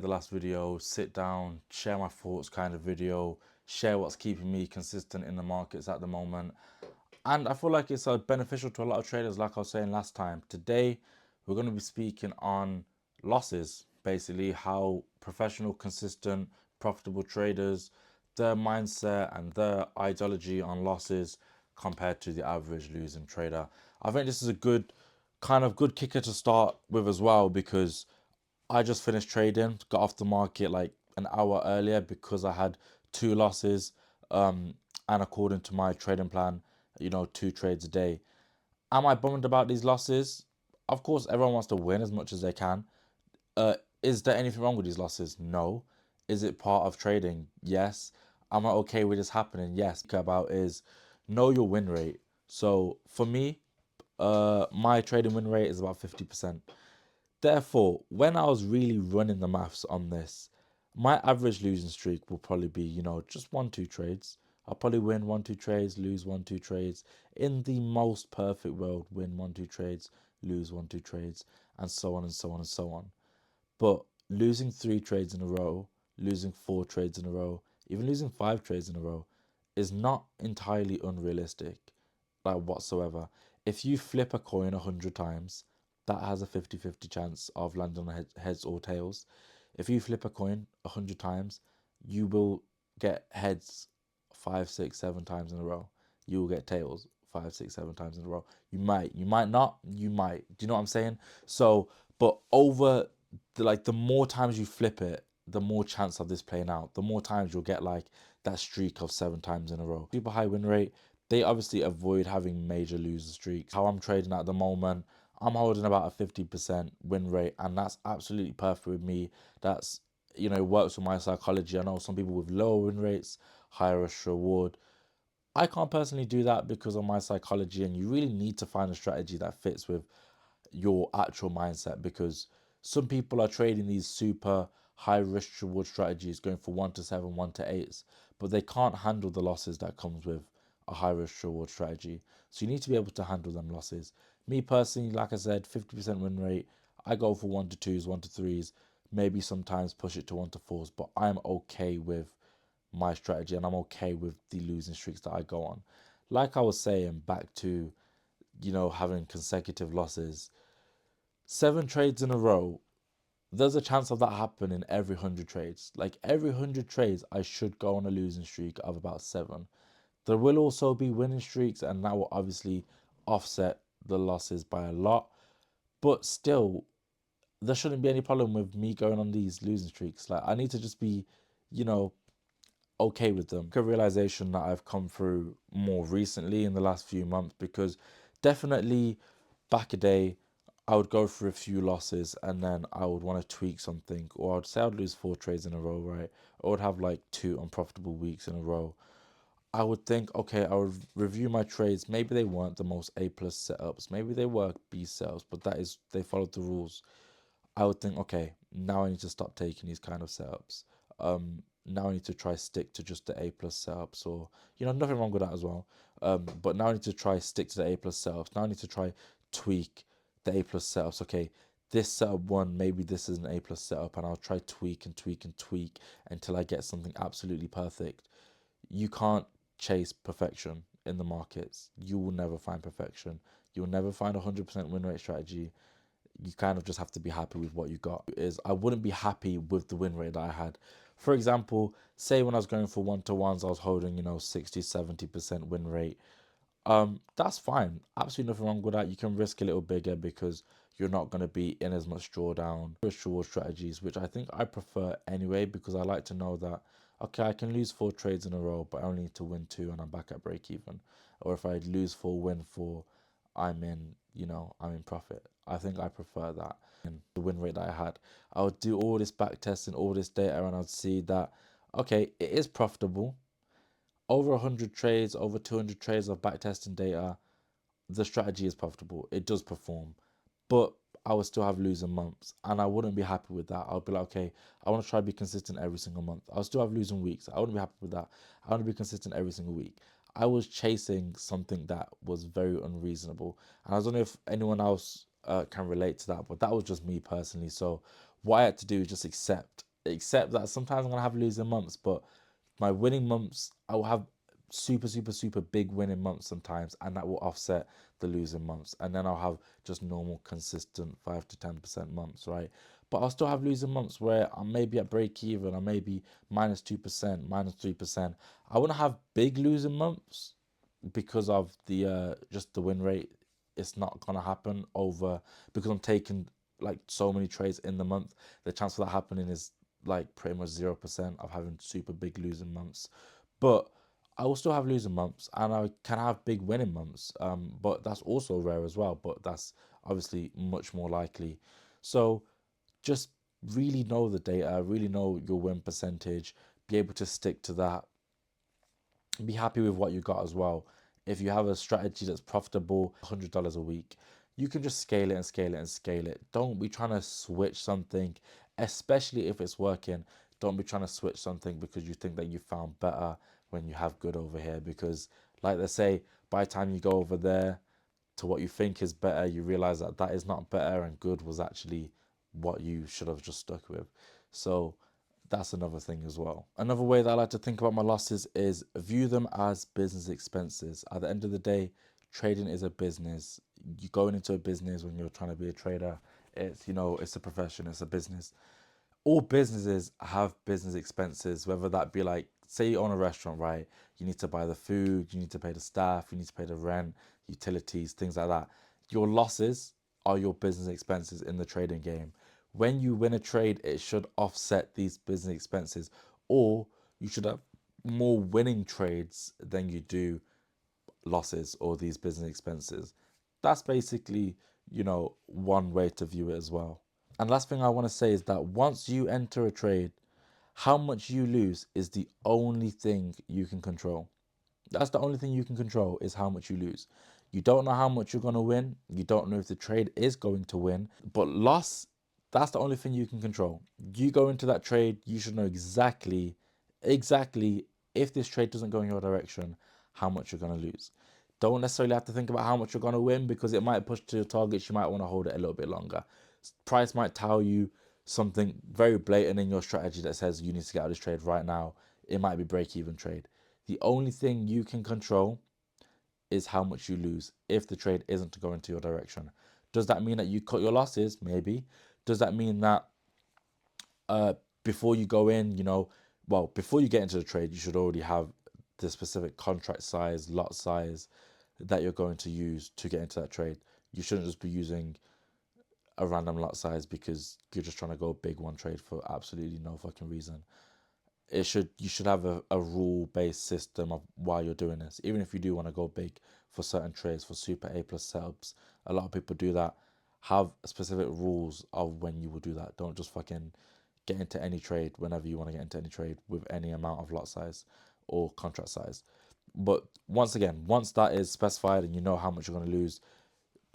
The last video, sit down, share my thoughts kind of video, share what's keeping me consistent in the markets at the moment. And I feel like it's beneficial to a lot of traders, like I was saying last time. Today, we're going to be speaking on losses, basically how professional, consistent, profitable traders, their mindset and their ideology on losses compared to the average losing trader. I think this is a good kicker to start with as well, because I just finished trading, got off the market like an hour earlier because I had two losses. And according to my trading plan, 2 trades a day. Am I bummed about these losses? Of course, everyone wants to win as much as they can. Is there anything wrong with these losses? No. Is it part of trading? Yes. Am I okay with this happening? Yes. About is know your win rate. So for me, my trading win rate is about 50%. Therefore, when I was really running the maths on this, my average losing streak will probably be, just 1, 2 trades. I'll probably win 1, 2 trades, lose 1, 2 trades. In the most perfect world, win 1, 2 trades, lose 1, 2 trades, and so on and so on and so on. But losing 3 trades in a row, losing 4 trades in a row, even losing 5 trades in a row is not entirely unrealistic, like whatsoever. If you flip a coin 100 times, that has a 50-50 chance of landing on heads or tails. If you flip a coin 100 times, you will get heads 5, 6, 7 times in a row. You will get tails 5, 6, 7 times in a row. You might not, you might. Do you know what I'm saying? So, but over the more times you flip it, the more chance of this playing out. The more times you'll get like that streak of 7 times in a row. Super high win rate. They obviously avoid having major loser streaks. How I'm trading at the moment, I'm holding about a 50% win rate, and that's absolutely perfect with me. That's it works with my psychology. I know some people with lower win rates, higher risk reward. I can't personally do that because of my psychology, and you really need to find a strategy that fits with your actual mindset, because some people are trading these super high risk reward strategies going for 1 to 7, 1 to 8s, but they can't handle the losses that comes with a high risk reward strategy. So you need to be able to handle them losses. Me personally, like I said, 50% win rate. I go for 1 to 2s, 1 to 3s, maybe sometimes push it to 1 to 4s, but I'm okay with my strategy and I'm okay with the losing streaks that I go on. Like I was saying, back to having consecutive losses, 7 trades in a row, there's a chance of that happening every 100 trades. Like every 100 trades, I should go on a losing streak of about 7. There will also be winning streaks, and that will obviously offset the losses by a lot. But still, there shouldn't be any problem with me going on these losing streaks. Like I need to just be, you know, okay with them. A realization that I've come through more recently in the last few months, because definitely back a day I would go through a few losses and then I would want to tweak something, or I'd say I'd lose 4 trades in a row, right? Or I'd have like 2 unprofitable weeks in a row. I would think, okay, I would review my trades. Maybe they weren't the most A plus setups. Maybe they were B setups, but that is they followed the rules. I would think, okay, now I need to stop taking these kind of setups. Now I need to try stick to just the A plus setups, or nothing wrong with that as well. But now I need to try stick to the A plus setups. Now I need to try tweak the A plus setups. Okay, this setup one, maybe this is an A plus setup, and I'll try tweak and tweak and tweak until I get something absolutely perfect. You can't chase perfection in the markets. You will never find perfection. You'll never find a 100% win rate strategy. You kind of just have to be happy with what you got. Is I wouldn't be happy with the win rate that I had. For example, say when I was going for 1 to 1s, I was holding 60-70% win rate. That's fine. Absolutely nothing wrong with that. You can risk a little bigger because you're not going to be in as much drawdown. Risk reward strategies, which I think I prefer anyway, because I like to know that okay, I can lose 4 trades in a row, but I only need to win 2 and I'm back at break even. Or if I lose 4, win 4, I'm in profit. I think I prefer that. And the win rate that I had, I would do all this back testing, all this data, and I'd see that okay, it is profitable. Over 100 trades, over 200 trades of backtesting data, the strategy is profitable. It does perform. But I would still have losing months, and I wouldn't be happy with that. I'll be like, okay, I want to try to be consistent every single month. I'll still have losing weeks. I wouldn't be happy with that. I want to be consistent every single week. I was chasing something that was very unreasonable. And I don't know if anyone else can relate to that, but that was just me personally. So what I had to do is just accept except that sometimes I'm gonna have losing months, but my winning months, I will have super big winning months sometimes, and that will offset the losing months. And then I'll have just normal, consistent 5 to 10% months, right? But I'll still have losing months where I'm maybe at break even, or maybe -2%, -3%. I want to have big losing months because of the just the win rate. It's not gonna happen over because I'm taking like so many trades in the month. The chance for that happening is like pretty much 0% of having super big losing months. But I will still have losing months, and I can have big winning months. But that's also rare as well. But that's obviously much more likely. So just really know the data, really know your win percentage, be able to stick to that, be happy with what you got as well. If you have a strategy that's profitable, $100 a week, you can just scale it and scale it and scale it. Don't be trying to switch something, especially if it's working. Don't be trying to switch something because you think that you found better when you have good over here. Because, like they say, by the time you go over there to what you think is better, you realize that that is not better, and good was actually what you should have just stuck with. So that's another thing as well. Another way that I like to think about my losses is view them as business expenses. At the end of the day, trading is a business. You going into a business when you're trying to be a trader, it's, you know, it's a profession, it's a business. All businesses have business expenses, whether that be like, say you own a restaurant, right? You need to buy the food, you need to pay the staff, you need to pay the rent, utilities, things like that. Your losses are your business expenses in the trading game. When you win a trade, it should offset these business expenses, or you should have more winning trades than you do losses or these business expenses. That's basically, you know, one way to view it as well. And last thing I want to say is that once you enter a trade, how much you lose is the only thing you can control. That's the only thing you can control, is how much you lose. You don't know how much you're going to win. You don't know if the trade is going to win. But loss, that's the only thing you can control. You go into that trade, you should know exactly if this trade doesn't go in your direction, how much you're going to lose. Don't necessarily have to think about how much you're going to win, because it might push to your targets. You might want to hold it a little bit longer. Price might tell you something very blatant in your strategy that says you need to get out of this trade right now. It might be break even trade. The only thing you can control is how much you lose if the trade isn't to go into your direction. Does that mean that you cut your losses? Maybe. Does that mean that uh, before you go in, you know, well, before you get into the trade, you should already have the specific contract size, lot size that you're going to use to get into that trade. You shouldn't just be using a random lot size because you're just trying to go big one trade for absolutely no fucking reason. You should have a rule based system of why you're doing this. Even if you do want to go big for certain trades, for super A plus setups, a lot of people do that. Have specific rules of when you will do that. Don't just fucking get into any trade whenever you want to get into any trade with any amount of lot size or contract size. But once again, once that is specified and you know how much you're going to lose,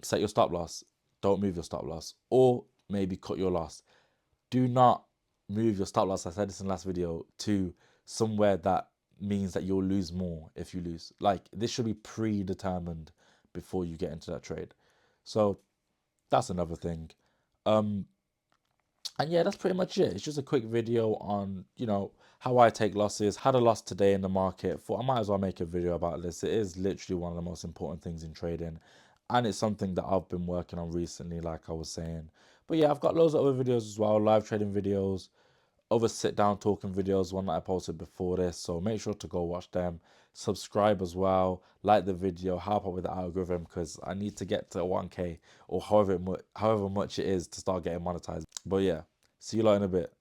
set your stop loss. Don't move your stop loss, or maybe cut your loss. Do not move your stop loss. I said this in the last video, to somewhere that means that you'll lose more if you lose. Like, this should be predetermined before you get into that trade. So that's another thing. Um, and yeah, that's pretty much it. It's just a quick video on, you know, how I take losses. Had a loss today in the market. Thought I might as well make a video about this. It is literally one of the most important things in trading. And it's something that I've been working on recently, like I was saying. But yeah, I've got loads of other videos as well, live trading videos, other sit down talking videos, one that I posted before this. So make sure to go watch them. Subscribe as well, like the video, help out with the algorithm, because I need to get to 1K or however much it is to start getting monetized. But yeah, see you lot in a bit.